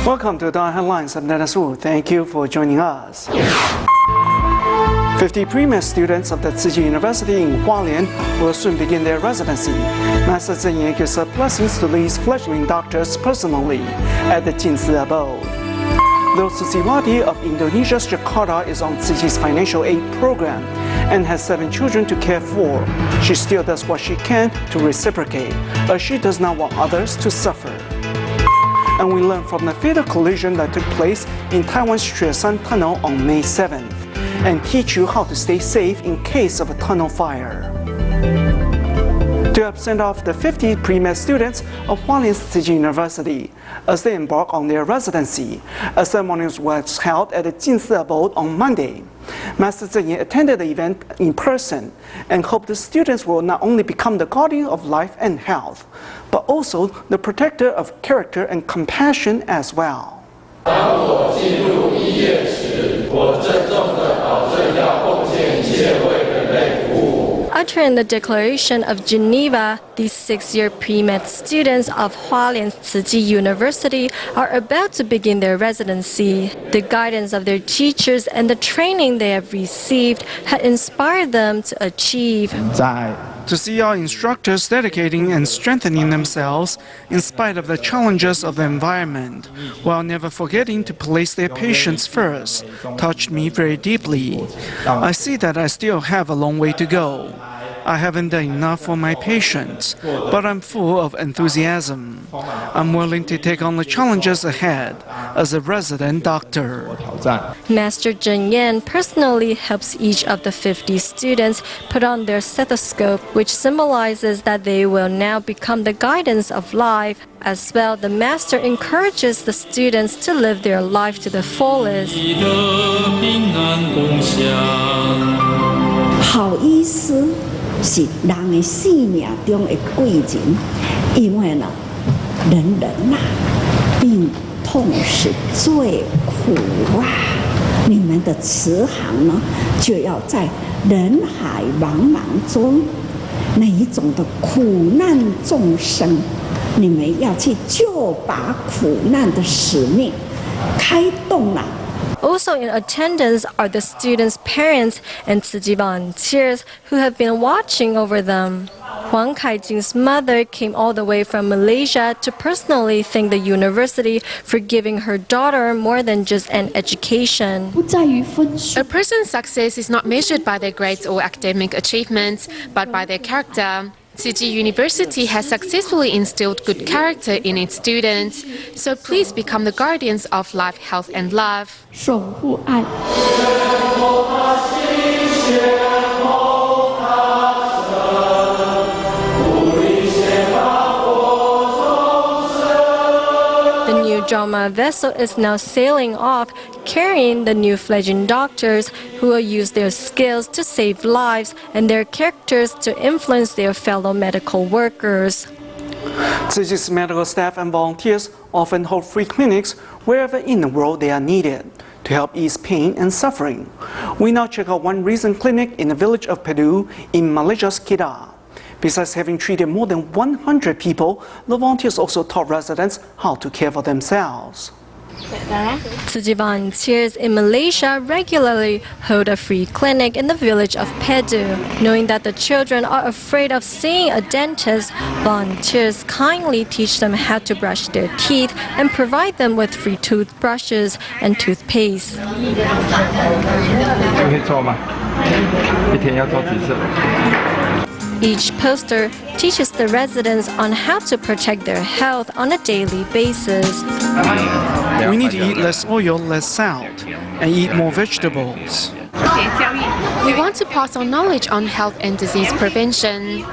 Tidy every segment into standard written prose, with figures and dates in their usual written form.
Welcome to DaAi Headlines. I'm Dennis Wu. Thank you for joining us. 50 pre-med students of the Tzu University in Hualien will soon begin their residency. Master Zeng Yan gives her blessings to these fledgling doctors personally at the Tzu abode. Though Susiwati of Indonesia's Jakarta is on Tzu's financial aid program and has 7 children to care for, she still does what she can to reciprocate, as she does not want others to suffer. And we learn from the fatal collision that took place in Taiwan's Xueshan Tunnel on May 7th, and teach you how to stay safe in case of a tunnel fire. To help send off the 50 pre-med students of Hualien's Tzu University as they embark on their residency, a ceremony was held at the Tzu abode on Monday. Master Zeng Yan attended the event in person and hoped the students will not only become the guardian of life and health, but also the protector of character and compassion as well. Uttering the Declaration of Geneva, these 6-year pre-med students of Hualien's Tzu University are about to begin their residency. The guidance of their teachers and the training they have received had inspired them to achieve. To see our instructors dedicating and strengthening themselves in spite of the challenges of the environment, while never forgetting to place their patients first, touched me very deeply. I see that I still have a long way to go. I haven't done enough for my patients, but I'm full of enthusiasm. I'm willing to take on the challenges ahead as a resident doctor. Master Zeng Yan personally helps each of the 50 students put on their stethoscope, which symbolizes that they will now become the guidance of life. As well, the master encourages the students to live their life to the fullest. 好医师是人的生命中的贵人，因为呢，人病痛是最苦啊！你们的慈航呢，就要在人海茫茫中，每一种的苦难众生，你们要去救拔苦难的使命，开动了。 Also in attendance are the students' parents and Tzu volunteers who have been watching over them. Huang Kaijing's mother came all the way from Malaysia to personally thank the university for giving her daughter more than just an education. A person's success is not measured by their grades or academic achievements, but by their character. Tzu University has successfully instilled good character in its students, so please become the guardians of life, health and love. 守护爱。 The new drama vessel is now sailing off, carrying the new fledgling doctors who will use their skills to save lives and their characters to influence their fellow medical workers. Tzu's medical staff and volunteers often hold free clinics wherever in the world they are needed to help ease pain and suffering. We now check out one recent clinic in the village of Pedu in Malaysia's Kedah. Besides having treated more than 100 people, the volunteers also taught residents how to care for themselves. Tzu volunteers in Malaysia regularly hold a free clinic in the village of Pedu. Knowing that the children are afraid of seeing a dentist, volunteers kindly teach them how to brush their teeth and provide them with free toothbrushes and toothpaste. Each poster teaches the residents on how to protect their health on a daily basis. We need to eat less oil, less salt, and eat more vegetables. We want to pass on knowledge on health and disease prevention.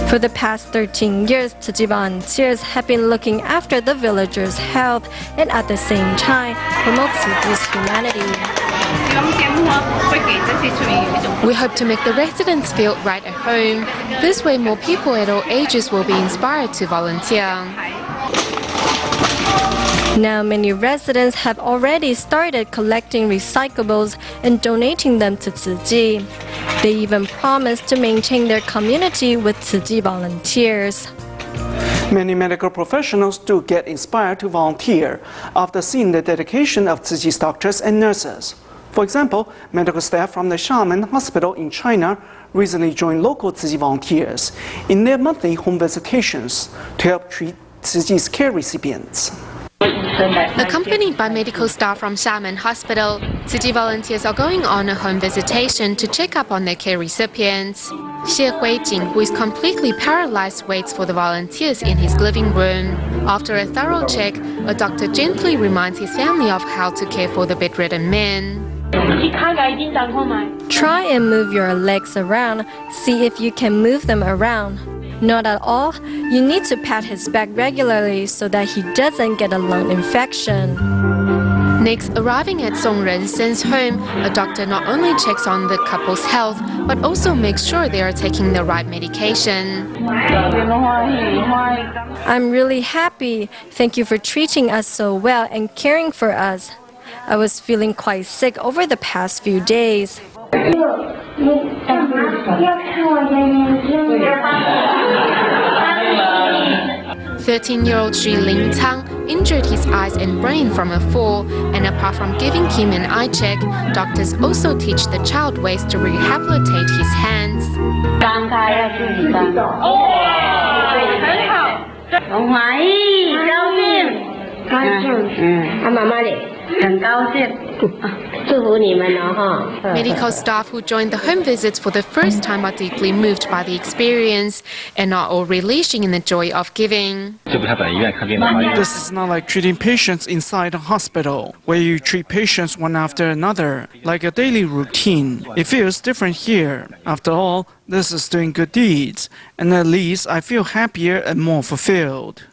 For the past 13 years, Tzu volunteers have been looking after the villagers' health and at the same time promote Tzu's humanity. We hope to make the residents feel right at home. This way more people at all ages will be inspired to volunteer. Now many residents have already started collecting recyclables and donating them to Tzu. They even promised to maintain their community with Tzu volunteers. Many medical professionals do get inspired to volunteer after seeing the dedication of Tzu Chi's doctors and nurses. For example, medical staff from the Xiamen Hospital in China recently joined local Tzu Chi volunteers in their monthly home visitations to help treat Tzu Chi's care recipients. Accompanied by medical staff from Xiamen Hospital, Tzu Chi volunteers are going on a home visitation to check up on their care recipients. Xie Huijing, who is completely paralyzed, waits for the volunteers in his living room. After a thorough check, a doctor gently reminds his family of how to care for the bedridden man. Try and move your legs around. See if you can move them around. Not at all. You need to pat his back regularly so that he doesn't get a lung infection. Next, arriving at Song Rensen's home, a doctor not only checks on the couple's health, but also makes sure they are taking the right medication. I'm really happy. Thank you for treating us so well and caring for us. I was feeling quite sick over the past few days. 13-year-old Xu Lingtang injured his eyes and brain from a fall, and apart from giving him an eye check, doctors also teach the child ways to rehabilitate his hands. Medical staff who joined the home visits for the first time are deeply moved by the experience and are all relishing in the joy of giving. This is not like treating patients inside a hospital, where you treat patients one after another, like a daily routine. It feels different here. After all, this is doing good deeds, and at least I feel happier and more fulfilled.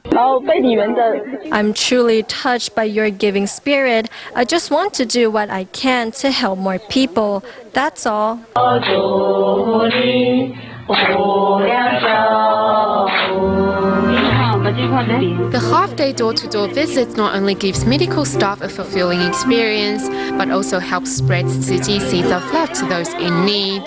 I'm truly touched by your giving spirit. I just want to do what I can to help more people. That's all. The half-day door-to-door visits not only gives medical staff a fulfilling experience, but also helps spread Tzu Chi seeds of love to those in need.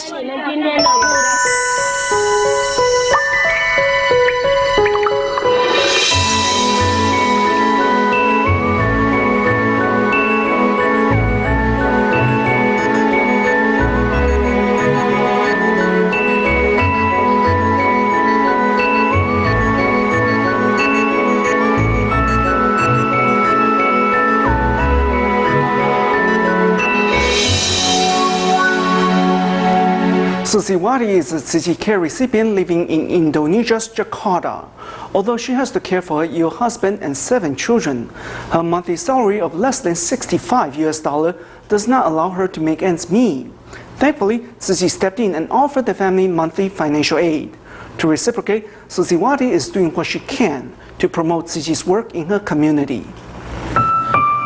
Susiwati is a Tzu Chi care recipient living in Indonesia's Jakarta. Although she has to care for her ill husband and 7 children, her monthly salary of less than $65 does not allow her to make ends meet. Thankfully, Tzu Chi stepped in and offered the family monthly financial aid. To reciprocate, Susiwati is doing what she can to promote Tzu Chi's work in her community.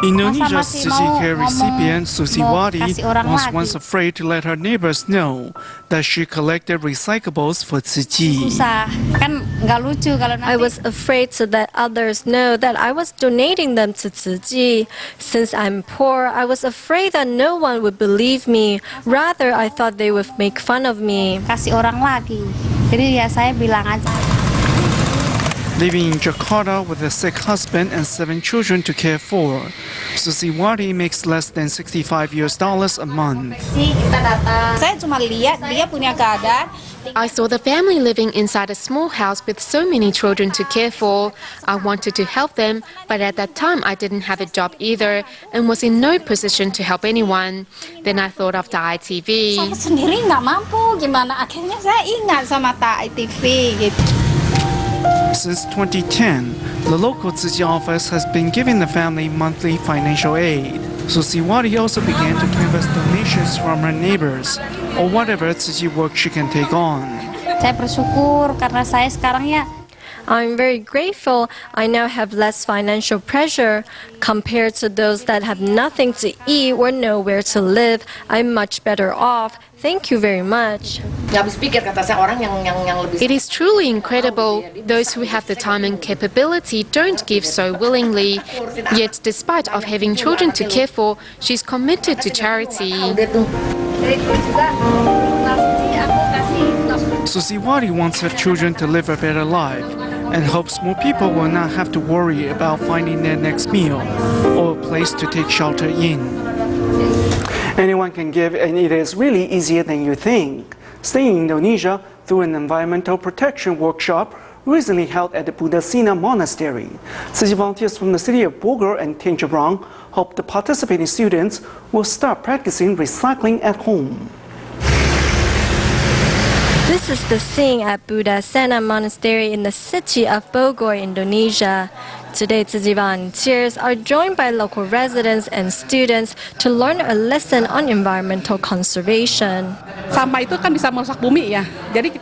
Indonesia's Tzu Chi care recipient Susiwati was once afraid to let her neighbors know that she collected recyclables for Tzu Chi. I was afraid to let others know that I was donating them to Tzu Chi. Since I'm poor, I was afraid that no one would believe me. Rather, I thought they would make fun of me. Living in Jakarta with a sick husband and 7 children to care for, Susiwati makes less than $65 a month. I saw the family living inside a small house with so many children to care for. I wanted to help them, but at that time I didn't have a job either and was in no position to help anyone. Then I thought of DaAi TV. Since 2010, the local Tzu Chi office has been giving the family monthly financial aid. Susiwati also began to give us donations from her neighbors or whatever Tzu Chi work she can take on. I'm very grateful. I now have less financial pressure. Compared to those that have nothing to eat or nowhere to live, I'm much better off. Thank you very much. It is truly incredible. Those who have the time and capability don't give so willingly. Yet, despite of having children to care for, she's committed to charity. Susiwati wants her children to live a better life, and hopes more people will not have to worry about finding their next meal or a place to take shelter in. Anyone can give, and it is really easier than you think. Stay in Indonesia through an environmental protection workshop recently held at the Buddhasina Monastery. City volunteers from the city of Bogor and Tangerang hope the participating students will start practicing recycling at home. This is the scene at Buddhasena Monastery in the city of Bogor, Indonesia. Today, Tzu Chi volunteers are joined by local residents and students to learn a lesson on environmental conservation.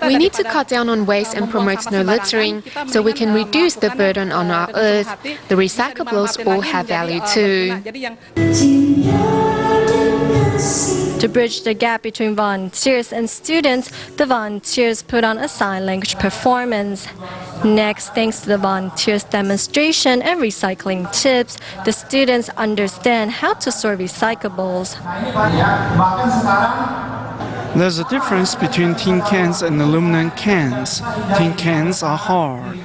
We need to cut down on waste and promote no littering so we can reduce the burden on our earth. The recyclables all have value too. To bridge the gap between volunteers and students, the volunteers put on a sign language performance. Next, thanks to the volunteers' demonstration and recycling tips, the students understand how to sort recyclables. There's a difference between tin cans and aluminum cans. Tin cans are hard.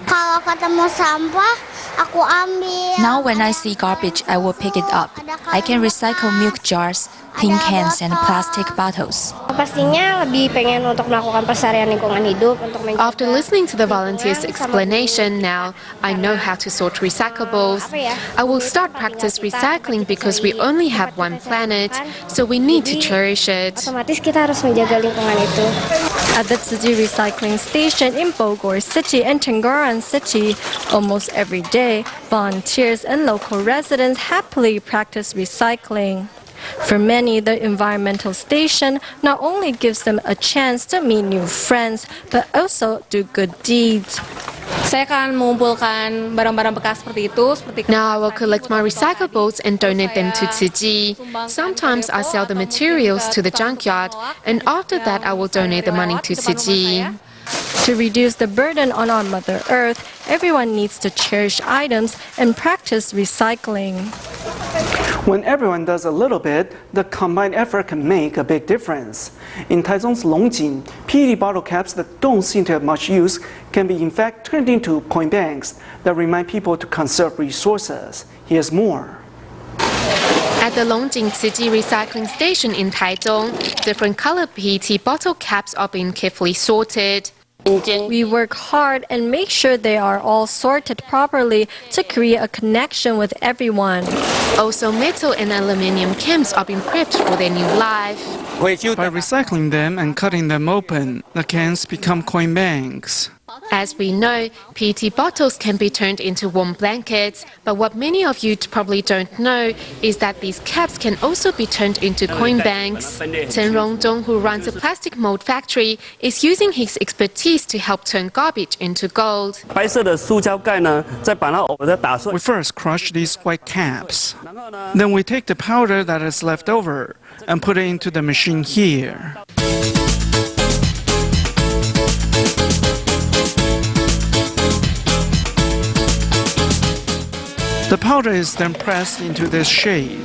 Now when I see garbage, I will pick it up. I can recycle milk jars, tin cans, and plastic bottles. After listening to the volunteers' explanation, now I know how to sort recyclables. I will start practice recycling because we only have one planet, so we need to cherish it. At the Tzu Chi recycling station in Bogor City and Tangerang City, almost every day, volunteers and local residents happily practice recycling. For many, the environmental station not only gives them a chance to meet new friends, but also do good deeds. Now I will collect my recyclables and donate them to Tzu Chi. Sometimes I sell the materials to the junkyard, and after that I will donate the money to Tzu Chi. To reduce the burden on our Mother Earth, everyone needs to cherish items and practice recycling. When everyone does a little bit, the combined effort can make a big difference. In Taichung's Longjing, PET bottle caps that don't seem to have much use can be in fact turned into coin banks that remind people to conserve resources. Here's more. At the Longjing Tzu Chi recycling station in Taichung, different colored PET bottle caps are being carefully sorted. We work hard and make sure they are all sorted properly to create a connection with everyone. Also, metal and aluminium cans are being prepped for their new life. By recycling them and cutting them open, the cans become coin banks. As we know, PET bottles can be turned into warm blankets, but what many of you probably don't know is that these caps can also be turned into coin banks. Chen Rongdong, who runs a plastic mold factory, is using his expertise to help turn garbage into gold. We first crush these white caps. Then we take the powder that is left over and put it into the machine here. The powder is then pressed into this shape.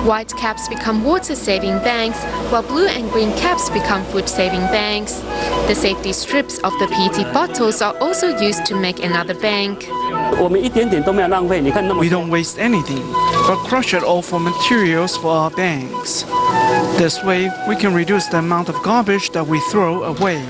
White caps become water-saving banks, while blue and green caps become food-saving banks. The safety strips of the PET bottles are also used to make another bank. We don't waste anything, but crush it all for materials for our banks. This way, we can reduce the amount of garbage that we throw away.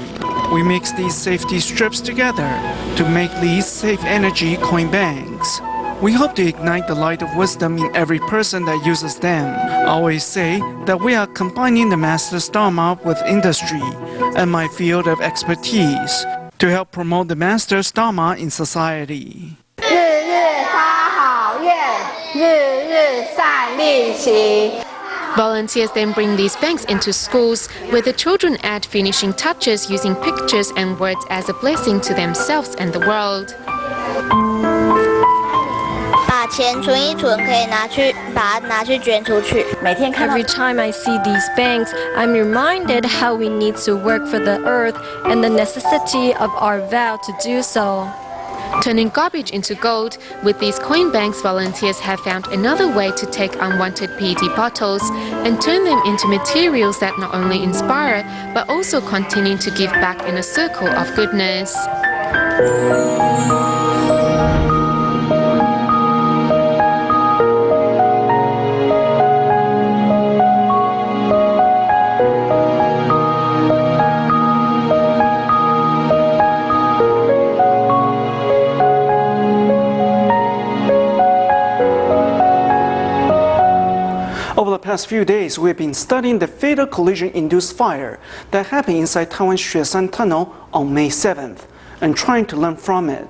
We mix these safety strips together to make these safe energy coin banks. We hope to ignite the light of wisdom in every person that uses them. I always say that we are combining the Master's Dharma with industry and my field of expertise to help promote the Master's Dharma in society. Volunteers then bring these banks into schools, where the children add finishing touches using pictures and words as a blessing to themselves and the world. Every time I see these banks, I'm reminded how we need to work for the earth and the necessity of our vow to do so. Turning garbage into gold, with these coin banks, volunteers have found another way to take unwanted PET bottles and turn them into materials that not only inspire, but also continue to give back in a circle of goodness. Over the past few days, we've been studying the fatal collision-induced fire that happened inside Taiwan's Xueshan Tunnel on May 7th and trying to learn from it.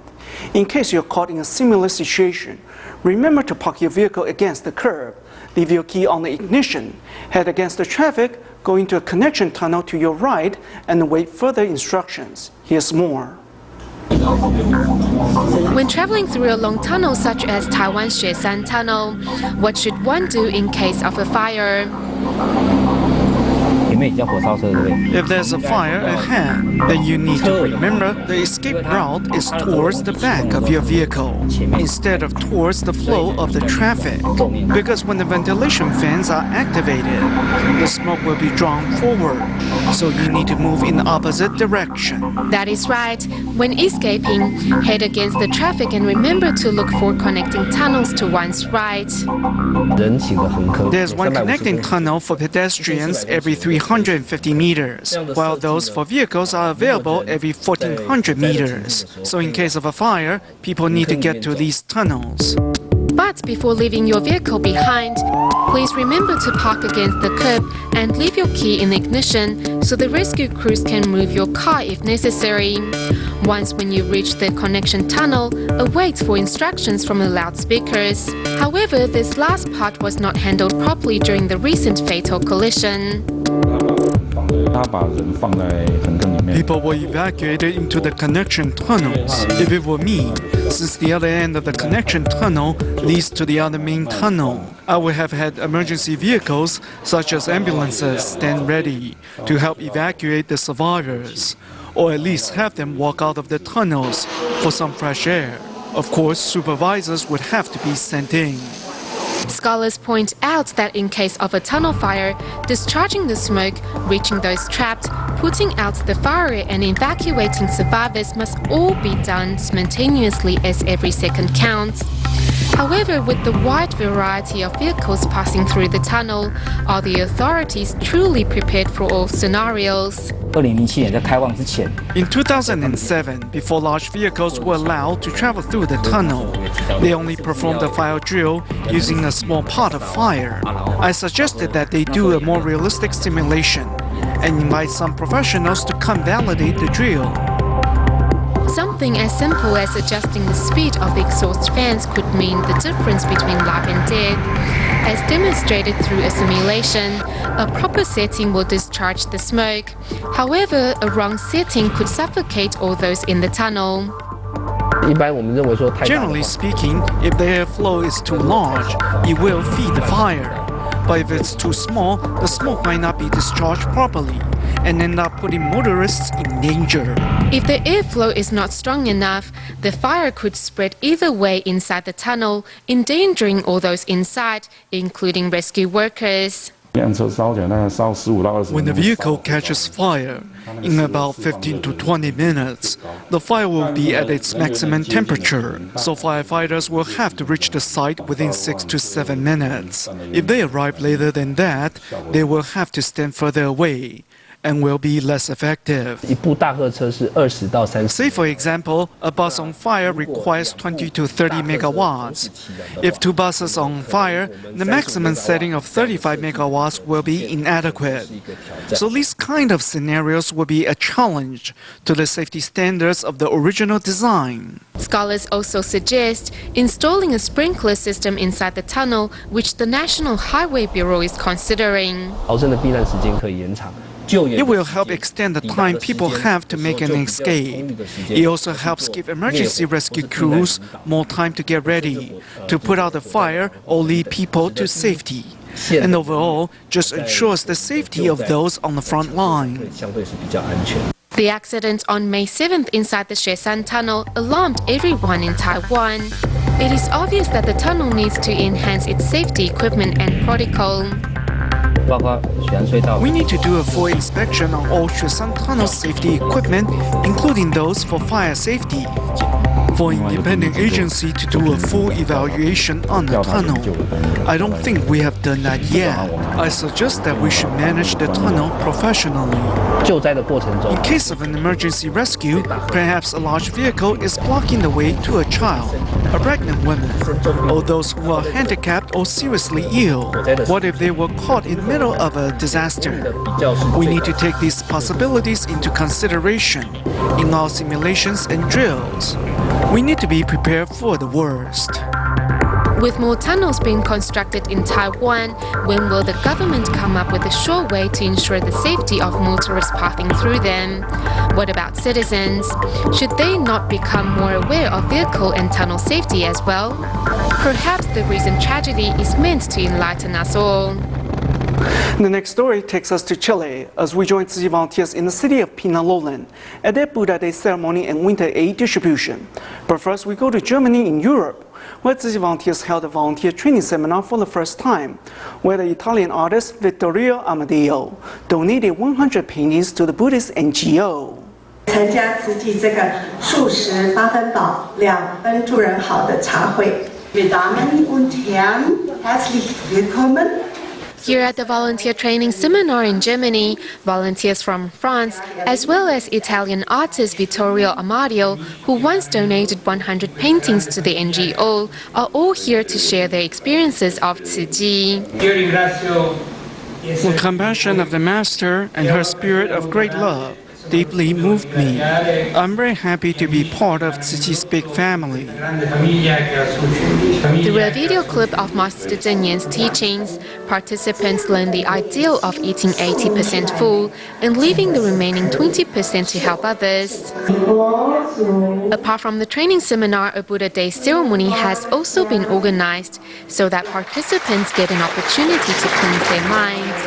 In case you're caught in a similar situation, remember to park your vehicle against the curb, leave your key on the ignition, head against the traffic, go into a connection tunnel to your right, and wait further instructions. Here's more. When traveling through a long tunnel such as Taiwan's Xueshan Tunnel, what should one do in case of a fire? If there's a fire ahead, then you need to remember the escape route is towards the back of your vehicle instead of towards the flow of the traffic. Because when the ventilation fans are activated, the smoke will be drawn forward, so you need to move in the opposite direction. That is right. When escaping, head against the traffic and remember to look for connecting tunnels to one's right. There's one connecting tunnel for pedestrians every 350 meters, while those for vehicles are available every 1,400 meters. So in case of a fire, people need to get to these tunnels. But before leaving your vehicle behind, please remember to park against the curb and leave your key in the ignition so the rescue crews can move your car if necessary. Once when you reach the connection tunnel, await for instructions from the loudspeakers. However, this last part was not handled properly during the recent fatal collision. People were evacuated into the connection tunnels. If it were me, since the other end of the connection tunnel leads to the other main tunnel, I would have had emergency vehicles such as ambulances stand ready to help evacuate the survivors, or at least have them walk out of the tunnels for some fresh air. Of course, supervisors would have to be sent in. Scholars point out that in case of a tunnel fire, discharging the smoke, reaching those trapped, putting out the fire and evacuating survivors must all be done simultaneously as every second counts. However, with the wide variety of vehicles passing through the tunnel, are the authorities truly prepared for all scenarios? In 2007, before large vehicles were allowed to travel through the tunnel, they only performed a fire drill using a small pot of fire. I suggested that they do a more realistic simulation and invite some professionals to come validate the drill. Something as simple as adjusting the speed of the exhaust fans could mean the difference between life and death. As demonstrated through a simulation, a proper setting will discharge the smoke. However, a wrong setting could suffocate all those in the tunnel. Generally speaking, if the airflow is too large, it will feed the fire. But if it's too small, the smoke might not be discharged properly and end up putting motorists in danger. If the airflow is not strong enough, the fire could spread either way inside the tunnel, endangering all those inside, including rescue workers. When the vehicle catches fire, in about 15 to 20 minutes, the fire will be at its maximum temperature, so firefighters will have to reach the site within 6 to 7 minutes. If they arrive later than that, they will have to stand further away and will be less effective. Say, for example, a bus on fire requires 20 to 30 megawatts. If two buses are on fire, the maximum setting of 35 megawatts will be inadequate. So these kind of scenarios will be a challenge to the safety standards of the original design. Scholars also suggest installing a sprinkler system inside the tunnel, which the National Highway Bureau is considering. It will help extend the time people have to make an escape. It also helps give emergency rescue crews more time to get ready, to put out the fire or lead people to safety. And overall, just ensures the safety of those on the front line. The accident on May 7th inside the Xueshan Tunnel alarmed everyone in Taiwan. It is obvious that the tunnel needs to enhance its safety equipment and protocol. We need to do a full inspection on all Xueshan tunnel safety equipment, including those for fire safety. For an independent agency to do a full evaluation on the tunnel. I don't think we have done that yet. I suggest that we should manage the tunnel professionally. In case of an emergency rescue, perhaps a large vehicle is blocking the way to a child, a pregnant woman, or those who are handicapped or seriously ill. What if they were caught in the middle of a disaster? We need to take these possibilities into consideration in our simulations and drills. We need to be prepared for the worst. With more tunnels being constructed in Taiwan, when will the government come up with a sure way to ensure the safety of motorists passing through them? What about citizens? Should they not become more aware of vehicle and tunnel safety as well? Perhaps the recent tragedy is meant to enlighten us all. The next story takes us to Chile as we join Tzu Chi volunteers in the city of Peñalolén at their Buddha Day ceremony and winter aid distribution. But first, we go to Germany in Europe, where Tzu Chi volunteers held a volunteer training seminar for the first time, where the Italian artist Vittorio Amadeo donated 100 paintings to the Buddhist NGO. 参加慈济这个素食8分饱2分助人好的茶会。Meine Damen und Herren, herzlich willkommen. Here at the volunteer training seminar in Germany, volunteers from France, as well as Italian artist Vittorio Amadeo, who once donated 100 paintings to the NGO, are all here to share their experiences of Tzu Chi. The compassion of the Master and her spirit of great love deeply moved me. I'm very happy to be part of Tzu Chi's big family. Through a video clip of Master Cheng Yan's teachings, participants learn the ideal of eating 80% full and leaving the remaining 20% to help others. Apart from the training seminar, a Buddha Day ceremony has also been organized so that participants get an opportunity to cleanse their minds.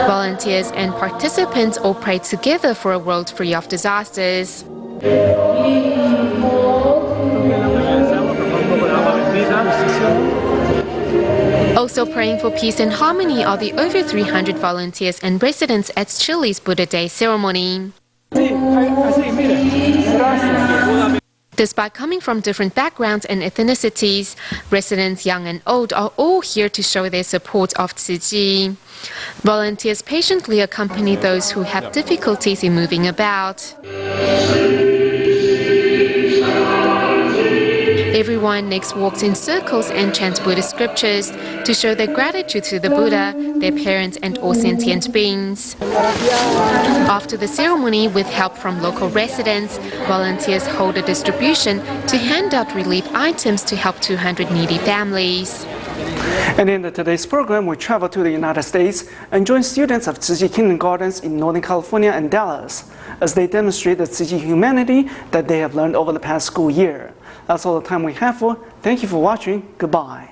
Volunteers and participants all pray together for a world free of disasters. Also praying for peace and harmony are the over 300 volunteers and residents at Chile's Buddha Day ceremony. Despite coming from different backgrounds and ethnicities, residents young and old are all here to show their support of Tzu Chi. Volunteers patiently accompany those who have difficulties in moving about. Everyone next walks in circles and chants Buddhist scriptures to show their gratitude to the Buddha, their parents and all sentient beings. After the ceremony, with help from local residents, volunteers hold a distribution to hand out relief items to help 200 needy families. And in today's program, we travel to the United States and join students of Tzu Chi kindergartens in Northern California and Dallas as they demonstrate the Tzu Chi humanity that they have learned over the past school year. That's all the time we have for. Thank you for watching. Goodbye.